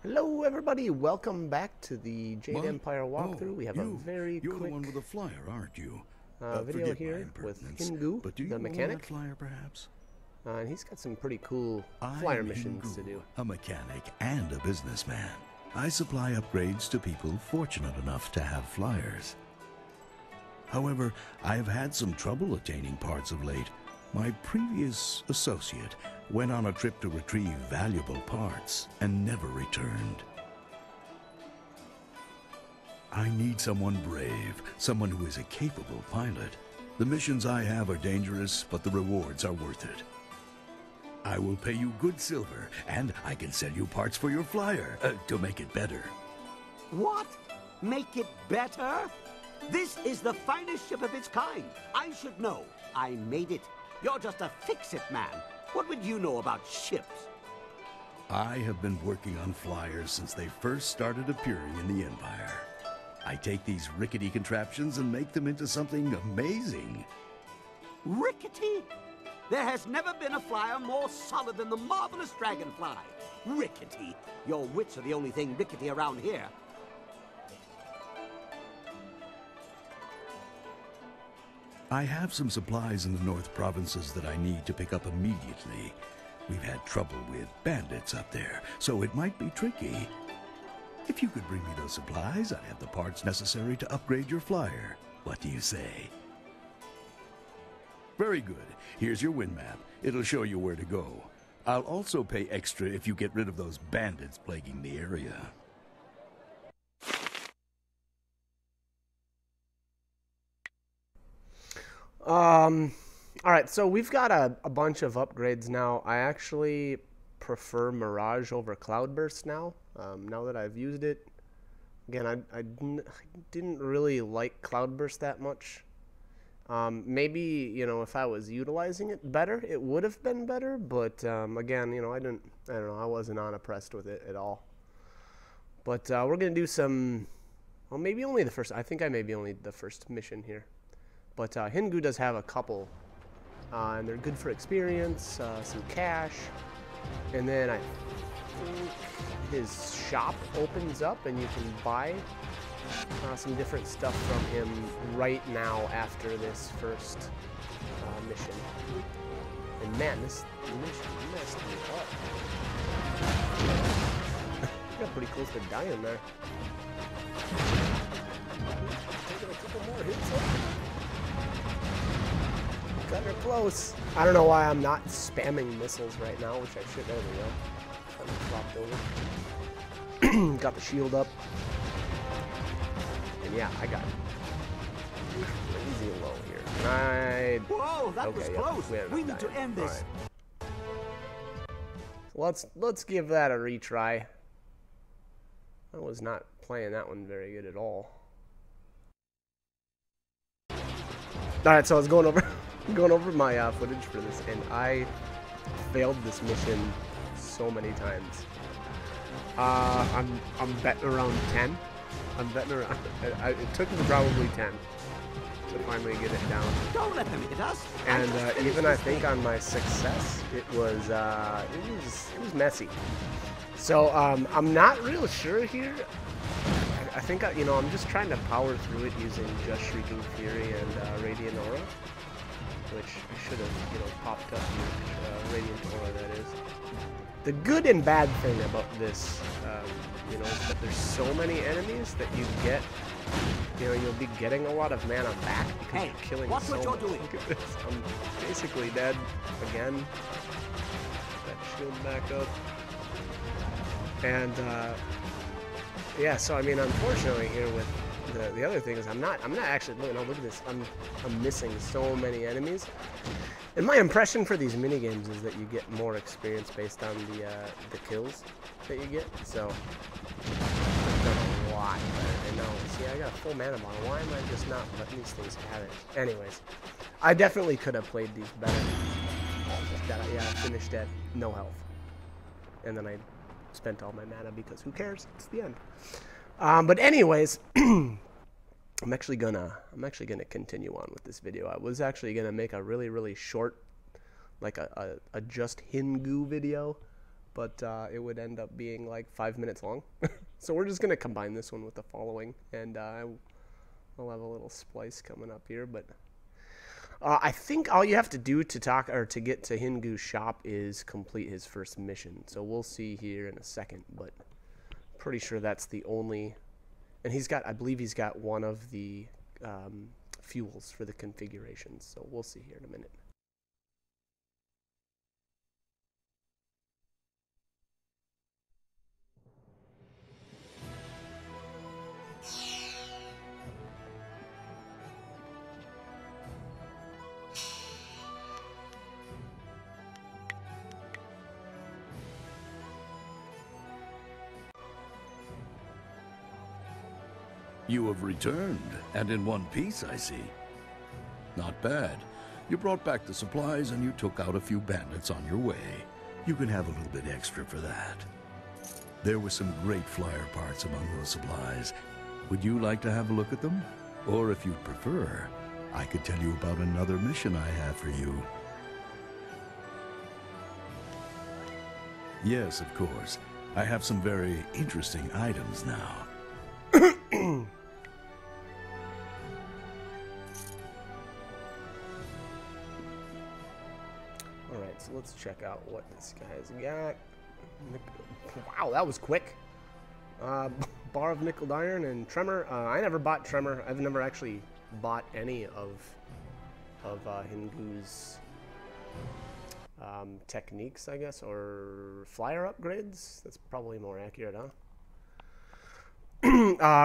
Hello everybody, welcome back to the Jade What? Empire walkthrough. We have a very You're the quick one with the flyer, aren't you? video Forgive my here with impertinence, Hingu, but do you the own mechanic. that flyer, perhaps? And he's got some pretty cool I flyer am missions Hingu, to do. a mechanic and a businessman. I supply upgrades to people fortunate enough to have flyers. However, I have had some trouble attaining parts of late. My previous associate went on a trip to retrieve valuable parts and never returned. I need someone brave, someone who is a capable pilot. The missions I have are dangerous, but the rewards are worth it. I will pay you good silver, and I can sell you parts for your flyer, to make it better. What? Make it better? This is the finest ship of its kind. I should know. I made it. You're just a fix-it man. What would you know about ships? I have been working on flyers since they first started appearing in the Empire. I take these rickety contraptions and make them into something amazing. Rickety? There has never been a flyer more solid than the marvelous dragonfly. Rickety. Your wits are the only thing rickety around here. I have some supplies in the North Provinces that I need to pick up immediately. We've had trouble with bandits up there, so it might be tricky. If you could bring me those supplies, I'd have the parts necessary to upgrade your flyer. What do you say? Very good. Here's your wind map. It'll show you where to go. I'll also pay extra if you get rid of those bandits plaguing the area. Alright, so we've got a bunch of upgrades now. I actually prefer Mirage over Cloudburst now. Now that I've used it. Again, I didn't really like Cloudburst that much. Maybe, you know, if I was utilizing it better, it would have been better. But, again, you know, I don't know, I wasn't unimpressed with it at all. But, we're going to do some, well, maybe only the first, I think I may be only the first mission here. But, Hingu does have a couple, and they're good for experience, some cash, and then I think his shop opens up and you can buy some different stuff from him right now after this first mission. And man, this mission messed me up. I got pretty close to dying there. Taking a couple more hits up. Got her close. I don't know why I'm not spamming missiles right now, which I should. There we go. Kind of flopped over. Got the shield up. And yeah, I got crazy low here. Whoa, that was close. We need to end this. Right. Let's give that a retry. I was not playing that one very good at all. Alright, so I was going over my footage for this, and I failed this mission so many times. I'm betting around 10. I'm betting around. It took me probably 10 to finally get it down. Don't let them hit us. And even I think on my success, it was messy. So I'm not real sure here. I think you know, I'm just trying to power through it using just Shrieking Fury and Radiant Aura, which I should have, you know, popped up here. Radiant Aura, that is. The good and bad thing about this, you know, is that there's so many enemies that you get, you know, you'll be getting a lot of mana back because you're killing watch so what you're much. doing. Look at this. I'm basically dead again. That shield back up. And, yeah, so I mean, unfortunately here with the other thing is I'm not actually, look at this, I'm missing so many enemies. And my impression for these mini games is that you get more experience based on the kills that you get. So I've done a lot better. And now, see, I got a full mana bottle. Why am I just not letting these things have it? Anyways, I definitely could have played these better. Yeah, I finished at no health, and then I spent all my mana because who cares? It's the end. But anyways, I'm actually gonna continue on with this video. I was actually gonna make a really short, like a just Hingu video, but it would end up being like 5 minutes long. So we're just gonna combine this one with the following, and I'll have a little splice coming up here. But I think all you have to do to talk or to get to Hingu's shop is complete his first mission. So we'll see here in a second, but pretty sure that's the only. And he's got, I believe he's got one of the fuels for the configurations. So we'll see here in a minute. You have returned, and in one piece, I see. Not bad. You brought back the supplies and you took out a few bandits on your way. You can have a little bit extra for that. There were some great flyer parts among those supplies. Would you like to have a look at them? Or if you'd prefer, I could tell you about another mission I have for you. Yes, of course. I have some very interesting items now. Alright, so let's check out what this guy's got. Wow, that was quick. Bar of nickel iron and tremor. I never bought tremor. I've never actually bought any of Hingu's techniques, I guess, or flyer upgrades. That's probably more accurate, huh?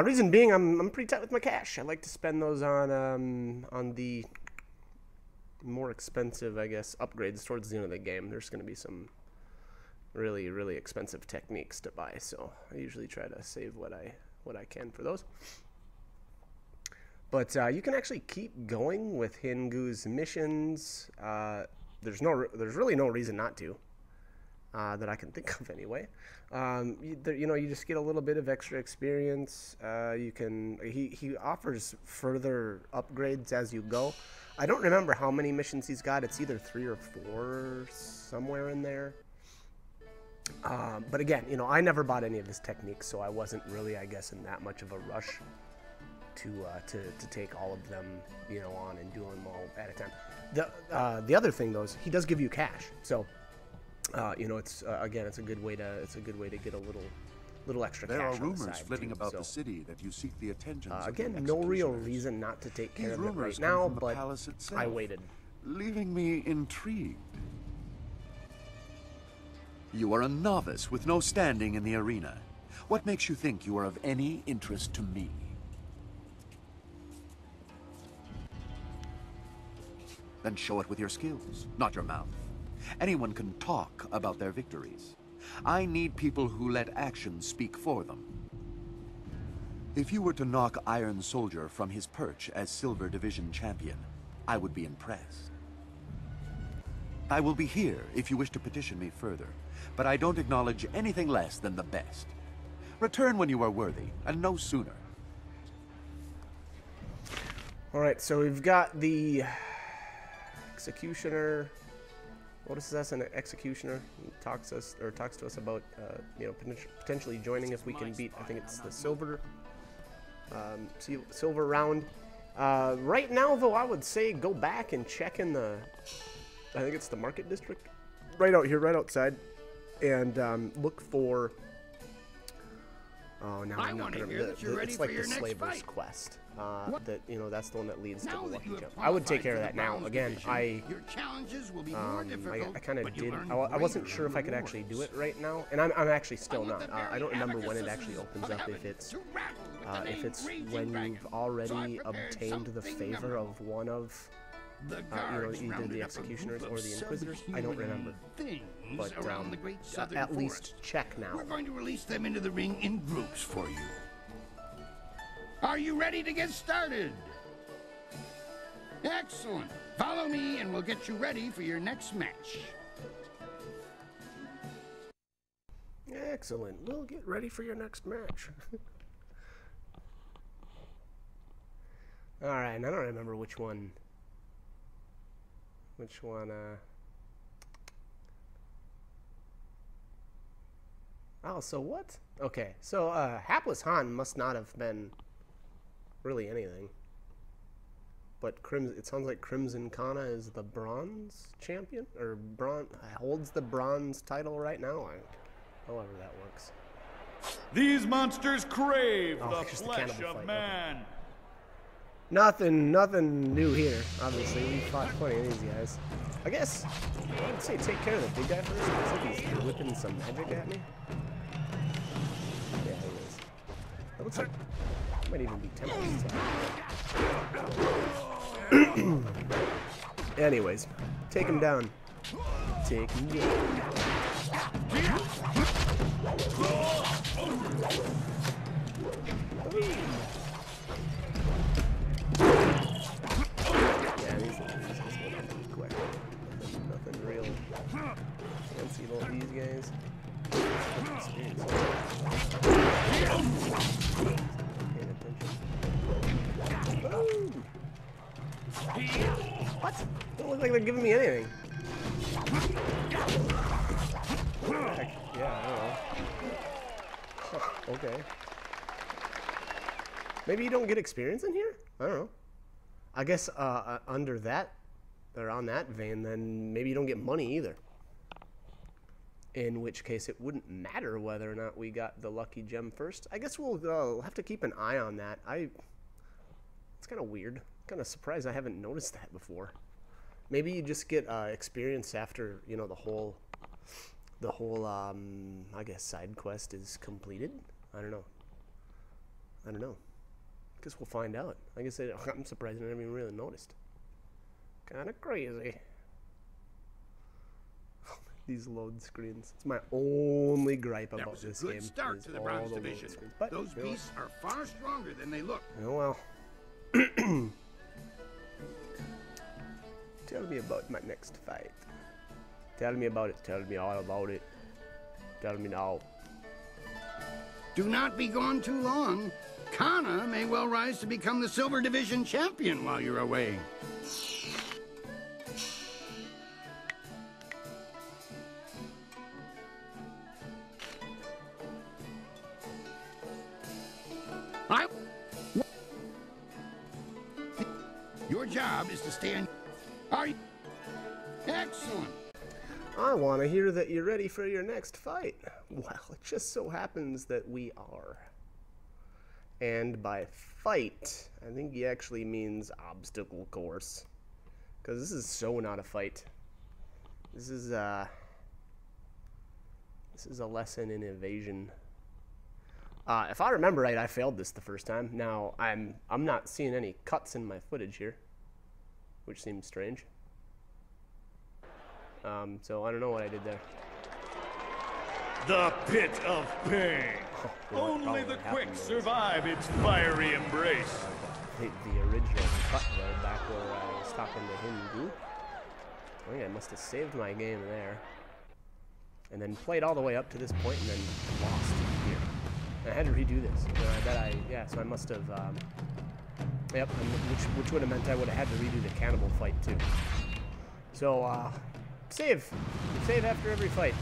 Reason being, I'm pretty tight with my cash. I like to spend those on the more expensive, I guess, upgrades towards the end of the game. There's going to be some really, really expensive techniques to buy, so I usually try to save what I can for those. But you can actually keep going with Hingu's missions. There's really no reason not to, that I can think of anyway. You just get a little bit of extra experience. He offers further upgrades as you go. I don't remember how many missions he's got. It's either 3 or 4, somewhere in there. But again, I never bought any of his techniques, so I wasn't really, I guess, in that much of a rush to take all of them, on and do them all at a time. The other thing though is he does give you cash, so it's again, it's a good way to get a little extra cash. There are on the rumors side flitting too, about so. the city that you seek the attention of Again, the no real executioners. reason not to take care These of it rumors right come now, from the but palace itself, I waited. leaving me intrigued. You are a novice with no standing in the arena. What makes you think you are of any interest to me? Then show it with your skills, not your mouth. Anyone can talk about their victories. I need people who let actions speak for them. If you were to knock Iron Soldier from his perch as Silver Division champion, I would be impressed. I will be here if you wish to petition me further, but I don't acknowledge anything less than the best. Return when you are worthy, and no sooner. Alright, so we've got the Executioner. What is this? An Executioner. He talks to us about potentially joining if we can beat. I think it's the silver round. Right now, though, I would say go back and check in the. I think it's the market district, right out here, right outside, and look for. Oh, now I'm not gonna. It's like the Slaver's Quest. That's the one that leads to the Lucky Jump. I would take care of that now. Again, I kind of did. I wasn't sure if I could actually do it right now, and I'm actually still not. I don't remember when it actually opens up. If it's when you've already obtained the favor of one of. Either the Executioners or the Inquisitors. I don't remember. But at least check now. We're going to release them into the ring in groups for you. Are you ready to get started? Excellent. Follow me and we'll get you ready for your next match. Excellent. We'll get ready for your next match. Alright, I don't remember which one. Oh, so what? Okay, so Hapless Han must not have been really anything. But it sounds like Crimson Kana is the bronze champion, or holds the bronze title right now. However that works. These monsters crave the just the flesh cannibal of fight, man. Nothing new here. Obviously, we fought plenty of these guys. I guess I'd say take care of the big guy first. Looks like he's whipping some magic at me. Yeah, he is. That looks like it might even be Tempest. Anyways, take him down. Take him down. Yeah, these guys go down pretty quick. Nothing real fancy about these guys. Experience. Paying attention. Boom! What? Don't look like they're giving me anything. Heck, yeah, I don't know. Huh, okay. Maybe you don't get experience in here? I don't know. I guess under that, or on that vein, then maybe you don't get money either. In which case, it wouldn't matter whether or not we got the lucky gem first. I guess we'll have to keep an eye on that. It's kind of weird. Kind of surprised I haven't noticed that before. Maybe you just get experience after, you know, the whole I guess side quest is completed. I don't know. Guess we'll find out. Like I said, I'm surprised I never even really noticed. Kind of crazy. These load screens. It's my only gripe about this game. That was a good start to the Bronze Division. But those beasts are far stronger than they look. Oh well. Tell me about my next fight. Tell me about it. Tell me all about it. Tell me now. Do not be gone too long. Kana may well rise to become the Silver Division champion while you're away. Your job is to stay in. Are you? Excellent. I want to hear that you're ready for your next fight. Well, it just so happens that we are. And by fight, I think he actually means obstacle course. Because this is so not a fight. This is a lesson in evasion. If I remember right, I failed this the first time. Now, I'm not seeing any cuts in my footage here, which seems strange. So I don't know what I did there. The pit of pain. Only the quick survive its fiery embrace. The original cut there, back where I was talking to Hindu. I think I must have saved my game there. And then played all the way up to this point and then lost here. And I had to redo this. So I must have, yep, which would have meant I would have had to redo the cannibal fight too. So, save after every fight.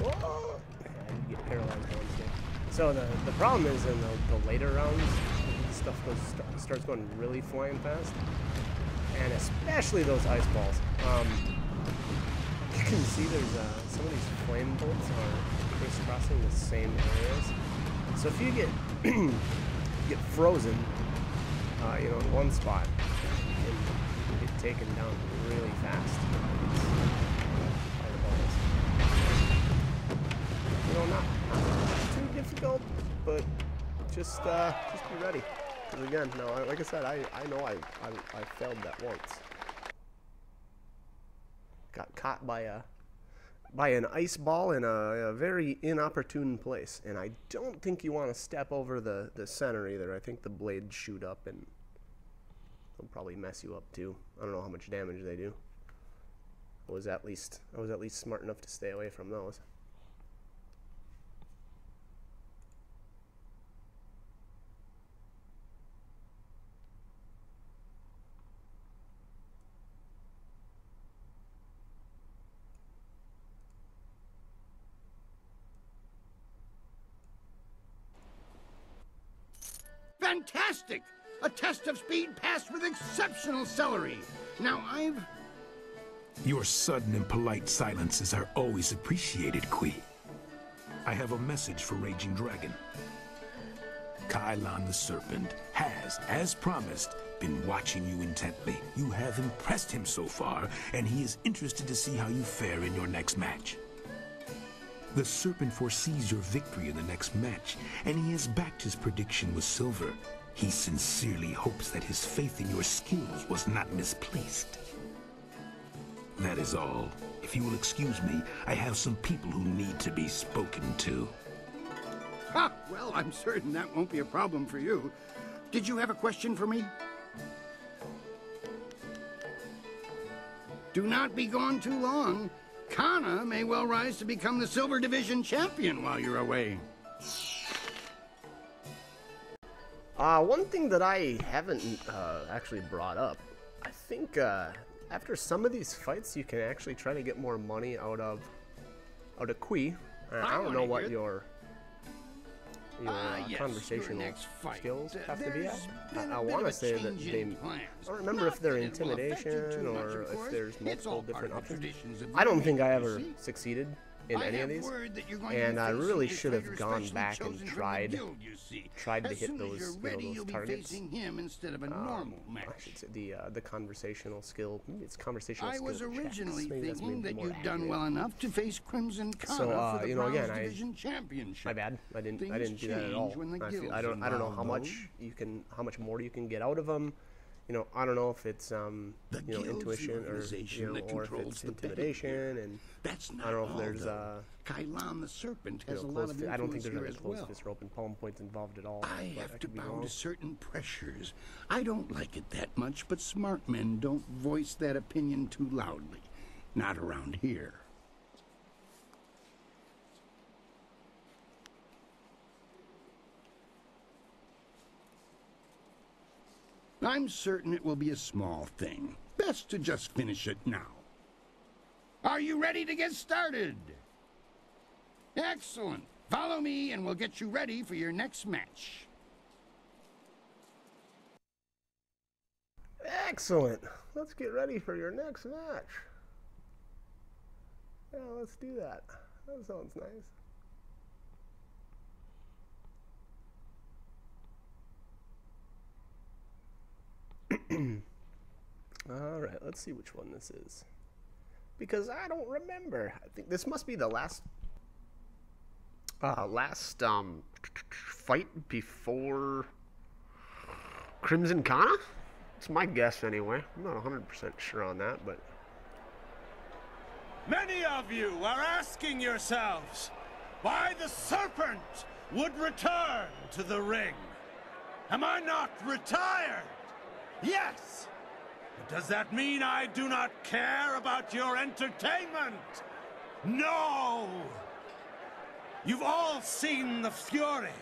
Whoa. I did get paralyzed once there. So the problem is in the later rounds, stuff starts going really flying fast, and especially those ice balls. You can see there's some of these flame bolts are crisscrossing the same areas. So if you get frozen, you know, in one spot, you can get taken down really fast. You know, not too difficult, but just be ready. Because again, no, like I said, I know I failed that once. Got caught by an ice ball in a very inopportune place, and I don't think you want to step over the center either. I think the blades shoot up and they'll probably mess you up too. I don't know how much damage they do. I was at least smart enough to stay away from those. Fantastic! A test of speed passed with exceptional celery. Now Your sudden and polite silences are always appreciated, Kui. I have a message for Raging Dragon. Kylon the Serpent has, as promised, been watching you intently. You have impressed him so far, and he is interested to see how you fare in your next match. The Serpent foresees your victory in the next match, and he has backed his prediction with silver. He sincerely hopes that his faith in your skills was not misplaced. That is all. If you will excuse me, I have some people who need to be spoken to. Ha! Well, I'm certain that won't be a problem for you. Did you have a question for me? Do not be gone too long. Kana may well rise to become the Silver Division champion while you're away. One thing that I haven't actually brought up, I think after some of these fights, you can actually try to get more money out of Kui. I don't know what your conversational skills have to be at. I want to say that they. I don't remember if they're intimidation or if there's multiple different options. I don't think I ever succeeded in any of these, and I really should have gone back and tried to hit those, those targets. I should say the conversational skill. Maybe it's conversational skill. I was originally thinking that you'd done well enough to face Crimson Kana for the again, Division Championship. My bad. I didn't do that at all. I don't know how much more you can get out of them. I don't know if it's intuition or if it's intimidation, and I don't know if there's Kylon the Serpent has a lot of I don't think there's here any as close well. fist rope and palm points involved at all. I have to bow to certain pressures. I don't like it that much, but smart men don't voice that opinion too loudly. Not around here. I'm certain it will be a small thing. Best to just finish it now. Are you ready to get started? Excellent. Follow me and we'll get you ready for your next match. Excellent. Let's get ready for your next match. Yeah, let's do that. That sounds nice. Alright, let's see which one this is. Because I don't remember. I think this must be the last fight before Crimson Kana? It's my guess anyway. I'm not 100% sure on that, but... Many of you are asking yourselves why the Serpent would return to the ring. Am I not retired? Yes! But does that mean I do not care about your entertainment? No! You've all seen the fury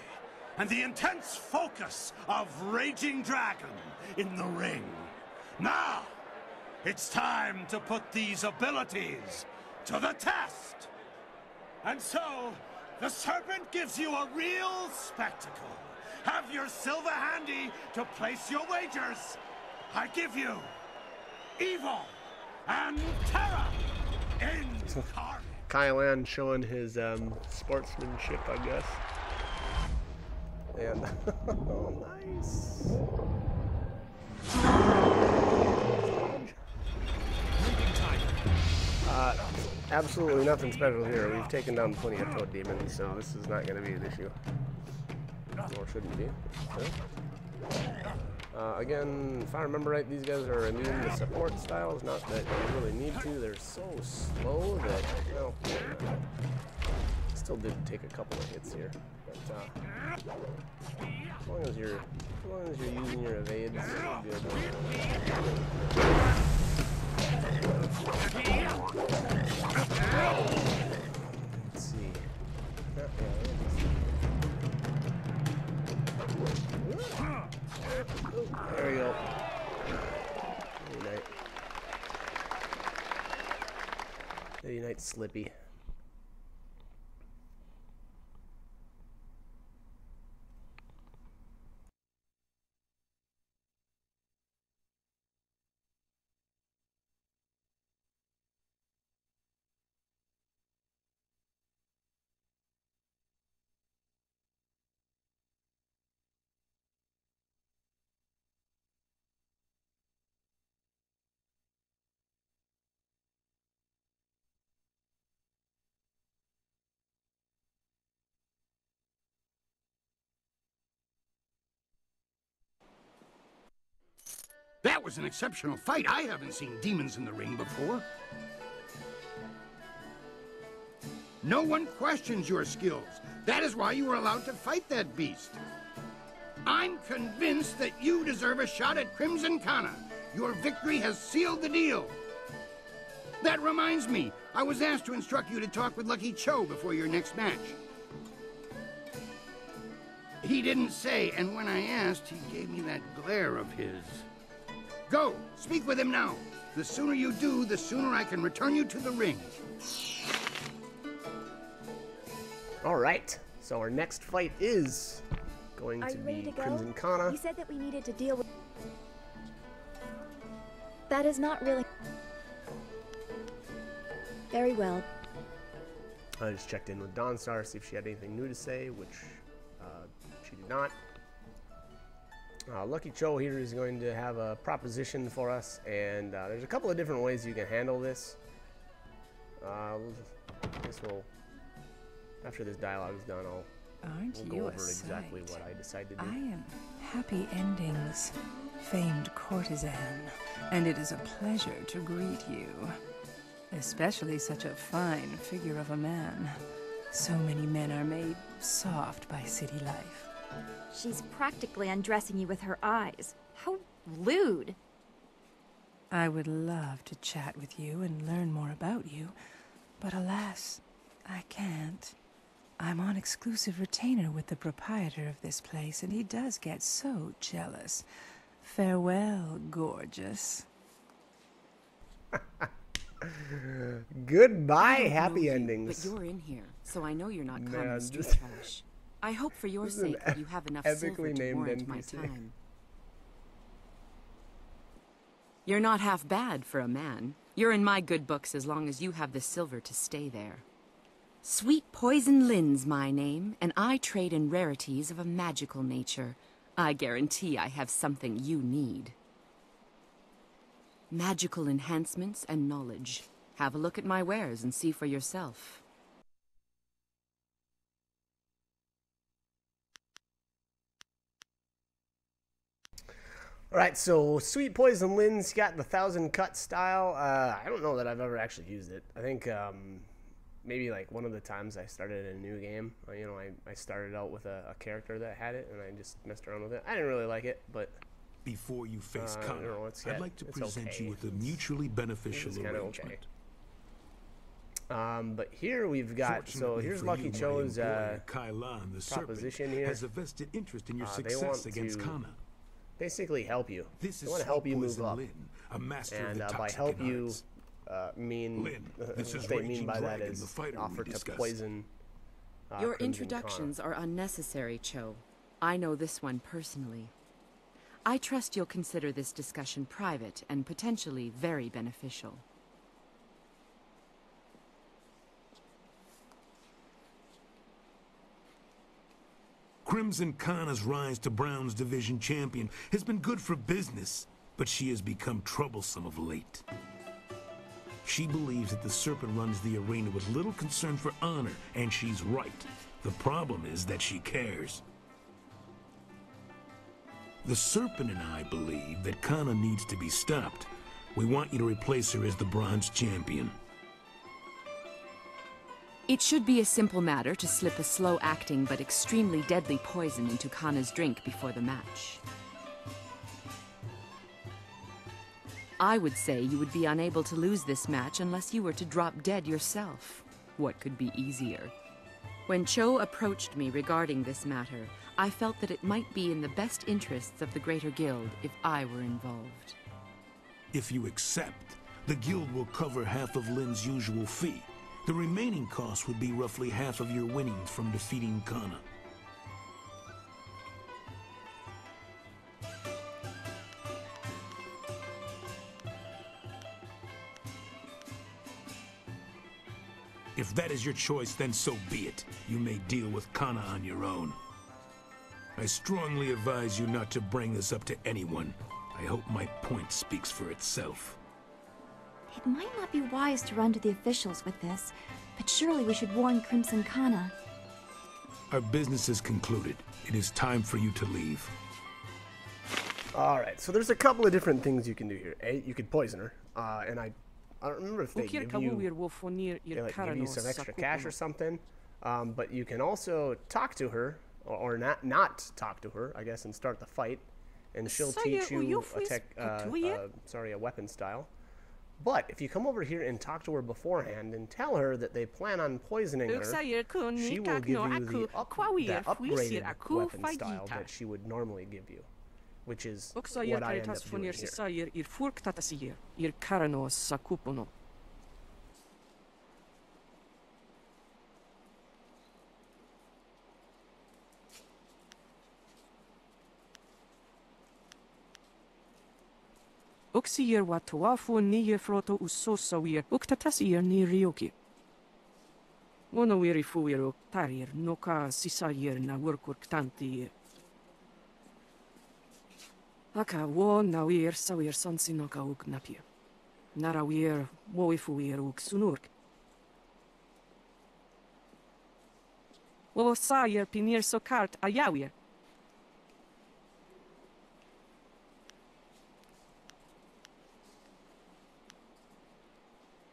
and the intense focus of Raging Dragon in the ring. Now, it's time to put these abilities to the test. And so, the Serpent gives you a real spectacle. Have your silver handy to place your wagers. I give you Evil and Terror incarnate. Kylon showing his sportsmanship, I guess. And oh, nice. Absolutely nothing special here. We've taken down plenty of toad demons, so this is not going to be an issue. Or shouldn't be. Again, if I remember right, these guys are immune to support styles. Not that you really need to. They're so slow that, well, still did take a couple of hits here. But as long as you're using your evades, you'll be able let's see. There we go. Day night Slippy. That was an exceptional fight. I haven't seen demons in the ring before. No one questions your skills. That is why you were allowed to fight that beast. I'm convinced that you deserve a shot at Crimson Kana. Your victory has sealed the deal. That reminds me, I was asked to instruct you to talk with Lucky Cho before your next match. He didn't say, and when I asked, he gave me that glare of his. Go, speak with him now. The sooner you do, the sooner I can return you to the ring. All right, so our next fight is going to be Crimson Kana. You said that we needed to deal with... That is not really... Very well. I just checked in with Dawnstar, see if she had anything new to say, which she did not. Lucky Cho here is going to have a proposition for us, and there's a couple of different ways you can handle this. This will, after this dialogue is done, we'll go over exactly what I decide to do. I am Happy Endings, famed courtesan, and it is a pleasure to greet you. Especially such a fine figure of a man. So many men are made soft by city life. She's practically undressing you with her eyes. How lewd. I would love to chat with you and learn more about you, but alas, I can't. I'm on exclusive retainer with the proprietor of this place, and he does get so jealous. Farewell, gorgeous. Goodbye, Happy Endings. But you're in here, so I know you're not common Man, street this- trash. I hope for your this is an sake that you have enough silver epically to named warrant my NPC. time. You're not half bad for a man. You're in my good books as long as you have the silver to stay there. Sweet Poison Lin's my name, and I trade in rarities of a magical nature. I guarantee I have something you need. Magical enhancements and knowledge. Have a look at my wares and see for yourself. All right, so Sweet Poison Lin's got the 1,000 cut style. I don't know that I've ever actually used it. I think maybe like one of the times I started a new game, I started out with a character that had it, and I just messed around with it. I didn't really like it, but Before you face I don't know, Connor, it's I'd like to it's present okay. you with a mutually beneficial It's kinda arrangement. But here we've got, so Fortunately here's for Lucky you, my Cho's employer, Kailan, the proposition serpent, here. has a vested interest in your They want success against to Kana. basically help you. This They is want to help you move Poison up. Lin, a master of And the by toxic help you, arts. mean Lin, this is what they mean Raging by that Dragon, is the fighter we offer to discussed. poison Your Crimson introductions are unnecessary, Cho. I know this one personally. I trust you'll consider this discussion private and potentially very beneficial. Crimson Kana's rise to Brown's division champion has been good for business, but she has become troublesome of late. She believes that the Serpent runs the arena with little concern for honor, and she's right. The problem is that she cares. The Serpent and I believe that Kana needs to be stopped. We want you to replace her as the Bronze Champion. It should be a simple matter to slip a slow-acting but extremely deadly poison into Kana's drink before the match. I would say you would be unable to lose this match unless you were to drop dead yourself. What could be easier? When Cho approached me regarding this matter, I felt that it might be in the best interests of the Greater Guild if I were involved. If you accept, the guild will cover half of Lin's usual fee. The remaining cost would be roughly half of your winnings from defeating Kana. If that is your choice, then so be it. You may deal with Kana on your own. I strongly advise you not to bring this up to anyone. I hope my point speaks for itself. It might not be wise to run to the officials with this, but surely we should warn Crimson Kana. Our business is concluded. It is time for you to leave. Alright, so there's a couple of different things you can do here. A, you could poison her, and I don't remember if they give you some extra cash or something, but you can also talk to her, or not talk to her, I guess, and start the fight, and she'll teach you a weapon style. But if you come over here and talk to her beforehand and tell her that they plan on poisoning her, she will give you the upgraded weapon style that she would normally give you, which is what I end up doing here. Oxier wa toafu ni froto usosawir uktatasir ni ryoki. Monowiri fuiro tarir noka sisayir na workurktanti. Aka wo nawir sawir sonsinoka uknapir. Narawir woifuir uk sunurk. Wo sayer pinir sokart ayawir.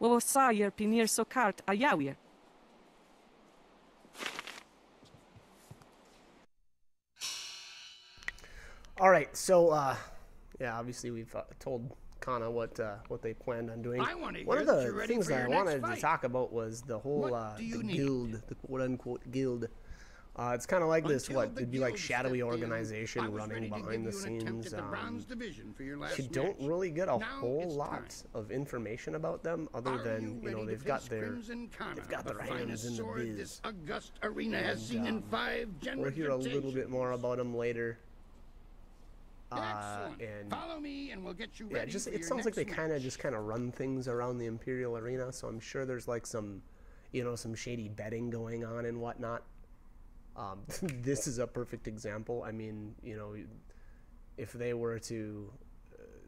Wo sayer pinir sokart ayawir. All right, so yeah, obviously we've told Kana what they planned on doing. One of the things that I wanted to talk about was the whole the guild, the quote-unquote guild. It's kind of like this, it'd be like shadowy organization running behind the scenes. You don't really get a whole lot of information about them, other than, you know, they've got their hands in the biz. We'll hear a little bit more about them later. And follow me and we'll get you ready. Yeah, it sounds like they kind of run things around the Imperial Arena, so I'm sure there's like some, you know, some shady betting going on and whatnot. This is a perfect example. I mean, you know, if they were to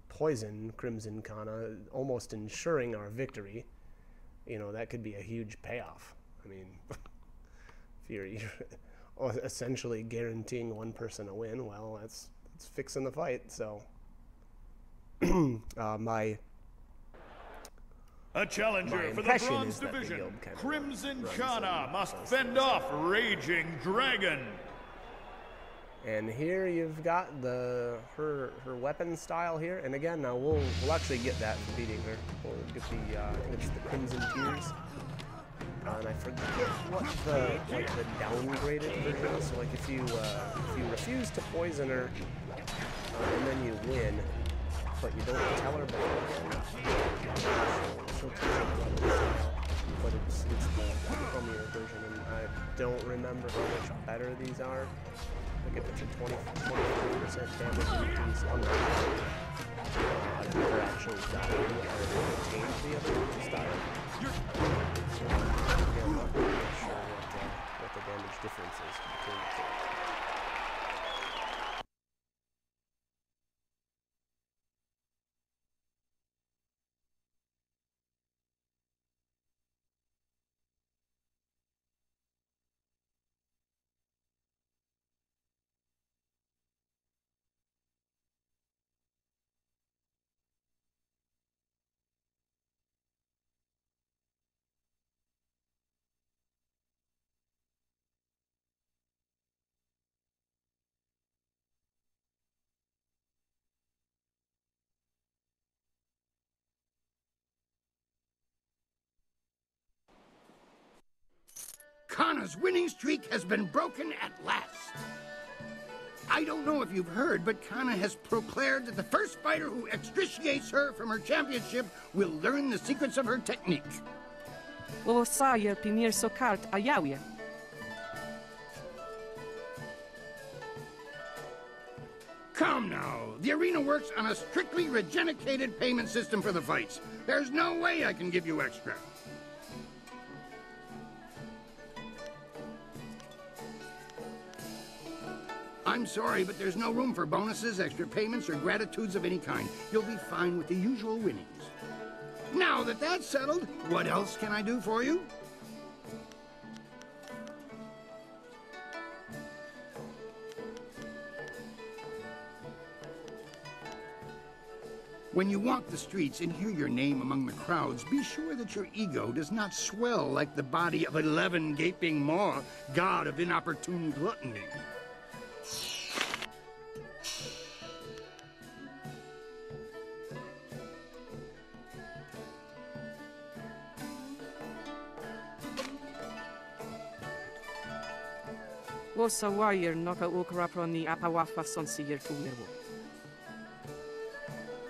poison Crimson Kana, almost ensuring our victory, you know, that could be a huge payoff. I mean, if you're essentially guaranteeing one person a win, well, that's fixing the fight. So A challenger for the Bronze Division, Crimson Kana must fend off Raging Dragon. And here you've got her weapon style here, and again, now we'll actually get that for beating her. We'll get the I think it's the Crimson Tears, and I forget what the downgraded version is. So like if you refuse to poison her, and then you win, but you don't tell her beforehand, she'll teach you the weapon style. But it's the crummier version, and I don't remember how much better these are. Like if it's a 23% damage increase on the I've never actually gotten or obtained the other style. So again, I'm not really sure what the damage difference is between the two. Kana's winning streak has been broken at last. I don't know if you've heard, but Kana has proclaimed that the first fighter who extriciates her from her championship will learn the secrets of her technique. Come now, the arena works on a strictly regenicated payment system for the fights. There's no way I can give you extra. I'm sorry, but there's no room for bonuses, extra payments, or gratitudes of any kind. You'll be fine with the usual winnings. Now that that's settled, what else can I do for you? When you walk the streets and hear your name among the crowds, be sure that your ego does not swell like the body of 11 gaping maw, god of inopportune gluttony. Wosa wire noka ukraproni apawafa sonsier fumirwo.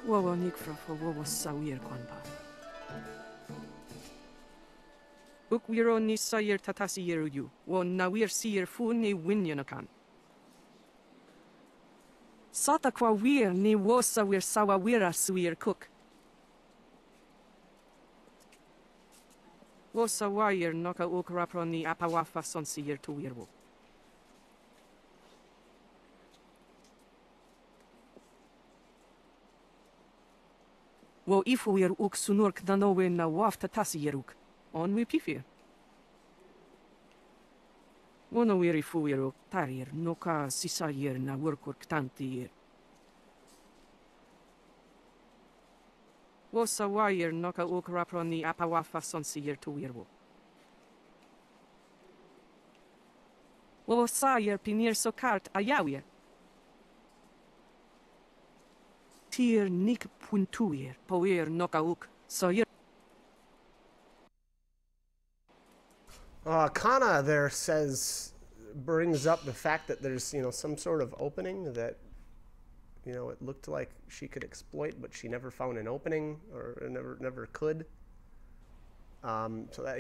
Wowo nikfra for wowo sawir kwanpa. Ukwiro ni sayir tatasi yeru wo nawir sier fu ni winyanakan. Sata kwa wir ni wosa wir sawa wira suir cook. Wosa wire noka ukraproni apawafa sonsier tuwirwo. Wo ifuir uk sunurk danowe na wafta tasieruk. On we pifir. Wono wir ifuir tarir noka sisayir na workurk tantir. Wosa wire noka uk raproni apawafa sonsier tuirwo. Wo sayer pinir sokart ayawir. Tier nik puntuir, poir nokauk, soyer. Kana there brings up the fact that there's, some sort of opening that, it looked like she could exploit, but she never found an opening or never could. So that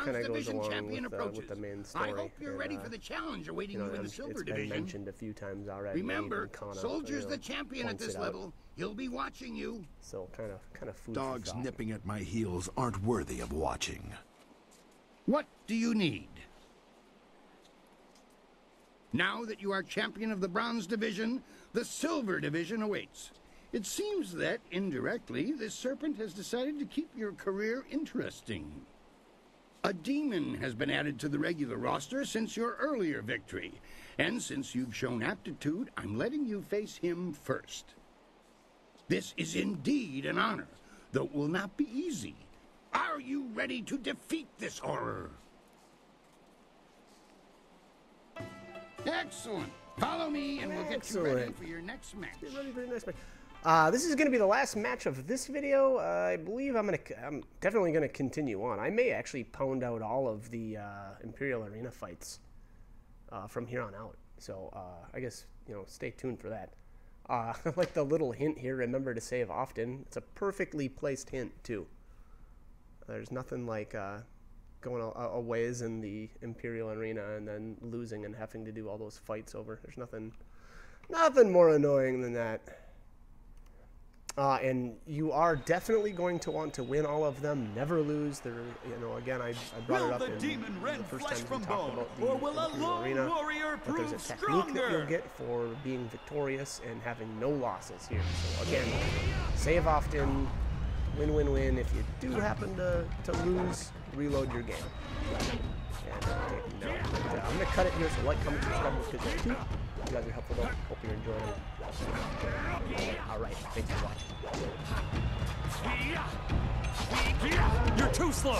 kind of goes along with the main story. I hope you're ready for the challenge awaiting you in the silver division. It's been mentioned a few times already. Remember, Kana, Soldier's the champion at this level. He'll be watching you. So kind of food Dogs nipping at my heels aren't worthy of watching. What do you need? Now that you are champion of the bronze division, the silver division awaits. It seems that, indirectly, this serpent has decided to keep your career interesting. A demon has been added to the regular roster since your earlier victory. And since you've shown aptitude, I'm letting you face him first. This is indeed an honor, though it will not be easy. Are you ready to defeat this horror? Excellent. Follow me and we'll get you ready for your next match. Get ready for your next match. This is going to be the last match of this video. I believe I'm definitely going to continue on. I may actually pound out all of the Imperial Arena fights from here on out. So I guess, stay tuned for that. Like the little hint here, remember to save often. It's a perfectly placed hint, too. There's nothing like going a ways in the Imperial Arena and then losing and having to do all those fights over. There's nothing more annoying than that. And you are definitely going to want to win all of them, never lose. There, again, I brought it up in the first time we talked about the Imperial Arena. But there's a technique that you'll get for being victorious and having no losses here. So again, save often, win. If you do happen to lose, reload your game. And I'm going to cut it here, so like, comment, subscribe, because too. You guys are helpful though. Hope you're enjoying it. Alright, thanks for watching. You're too slow!